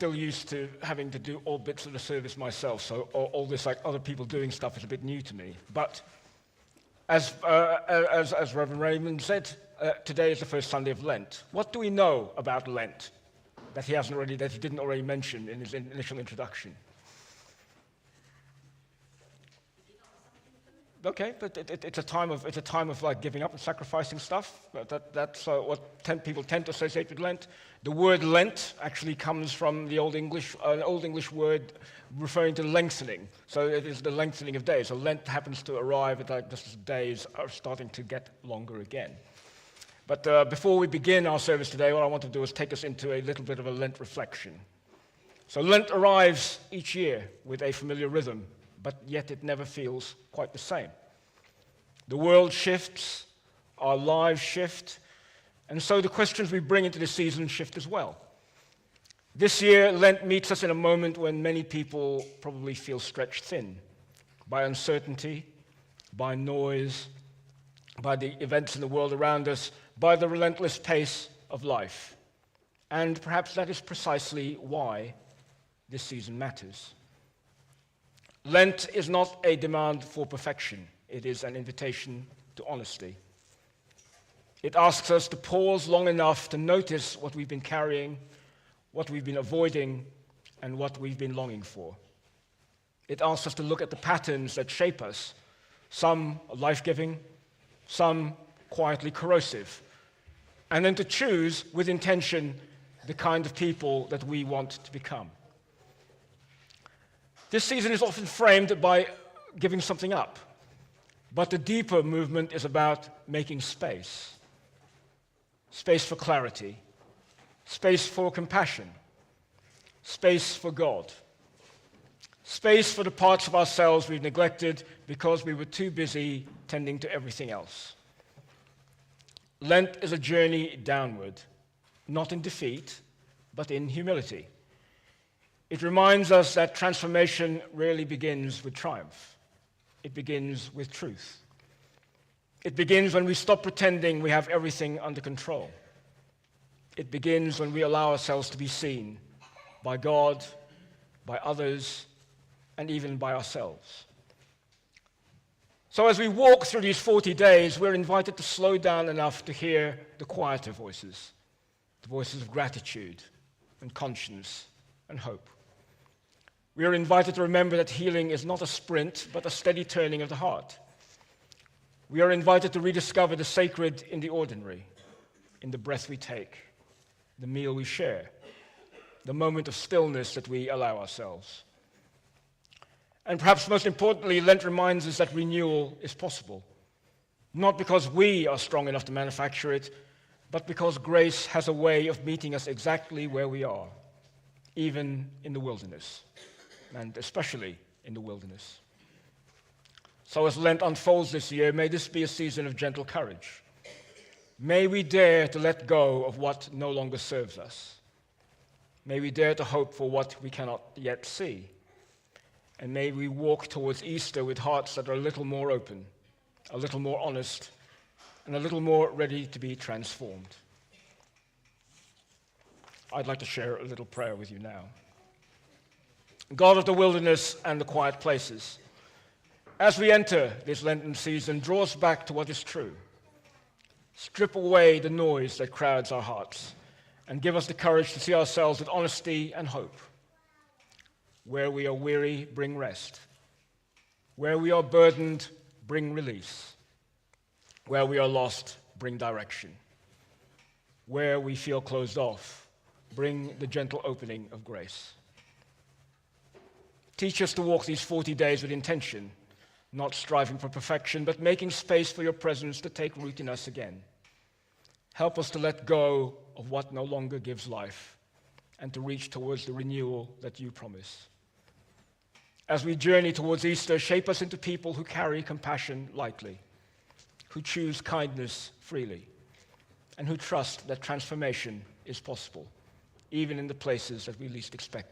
still used to having to do all bits of the service myself, so all this like other people doing stuff is a bit new to me. But as Reverend Raymond said, today is the first Sunday of Lent. What do we know about Lent that he didn't already mention in his initial introduction? Okay, but it's a time of like giving up and sacrificing stuff. That's what people tend to associate with Lent. The word Lent actually comes from the an Old English word referring to lengthening. So it is the lengthening of days. So Lent happens to arrive at like just as days are starting to get longer again. But before we begin our service today, what I want to do is take us into a little bit of a Lent reflection. So Lent arrives each year with a familiar rhythm, but yet it never feels quite the same. The world shifts, our lives shift, and so the questions we bring into the season shift as well. This year, Lent meets us in a moment when many people probably feel stretched thin by uncertainty, by noise, by the events in the world around us, by the relentless pace of life. And perhaps that is precisely why this season matters. Lent is not a demand for perfection. It is an invitation to honesty. It asks us to pause long enough to notice what we've been carrying, what we've been avoiding, and what we've been longing for. It asks us to look at the patterns that shape us, some life-giving, some quietly corrosive, and then to choose with intention the kind of people that we want to become. This season is often framed by giving something up, but the deeper movement is about making space. Space for clarity, space for compassion, space for God, space for the parts of ourselves we've neglected because we were too busy tending to everything else. Lent is a journey downward, not in defeat, but in humility. It reminds us that transformation rarely begins with triumph. It begins with truth. It begins when we stop pretending we have everything under control. It begins when we allow ourselves to be seen by God, by others, and even by ourselves. So as we walk through these 40 days, we're invited to slow down enough to hear the quieter voices, the voices of gratitude and conscience and hope. We are invited to remember that healing is not a sprint, but a steady turning of the heart. We are invited to rediscover the sacred in the ordinary, in the breath we take, the meal we share, the moment of stillness that we allow ourselves. And perhaps most importantly, Lent reminds us that renewal is possible, not because we are strong enough to manufacture it, but because grace has a way of meeting us exactly where we are, even in the wilderness, and especially in the wilderness. So as Lent unfolds this year, may this be a season of gentle courage. May we dare to let go of what no longer serves us. May we dare to hope for what we cannot yet see. And may we walk towards Easter with hearts that are a little more open, a little more honest, and a little more ready to be transformed. I'd like to share a little prayer with you now. God of the wilderness and the quiet places, as we enter this Lenten season, draw us back to what is true. Strip away the noise that crowds our hearts, and give us the courage to see ourselves with honesty and hope. Where we are weary, bring rest. Where we are burdened, bring release. Where we are lost, bring direction. Where we feel closed off, bring the gentle opening of grace. Teach us to walk these 40 days with intention, not striving for perfection, but making space for your presence to take root in us again. Help us to let go of what no longer gives life and to reach towards the renewal that you promise. As we journey towards Easter, shape us into people who carry compassion lightly, who choose kindness freely, and who trust that transformation is possible, even in the places that we least expect.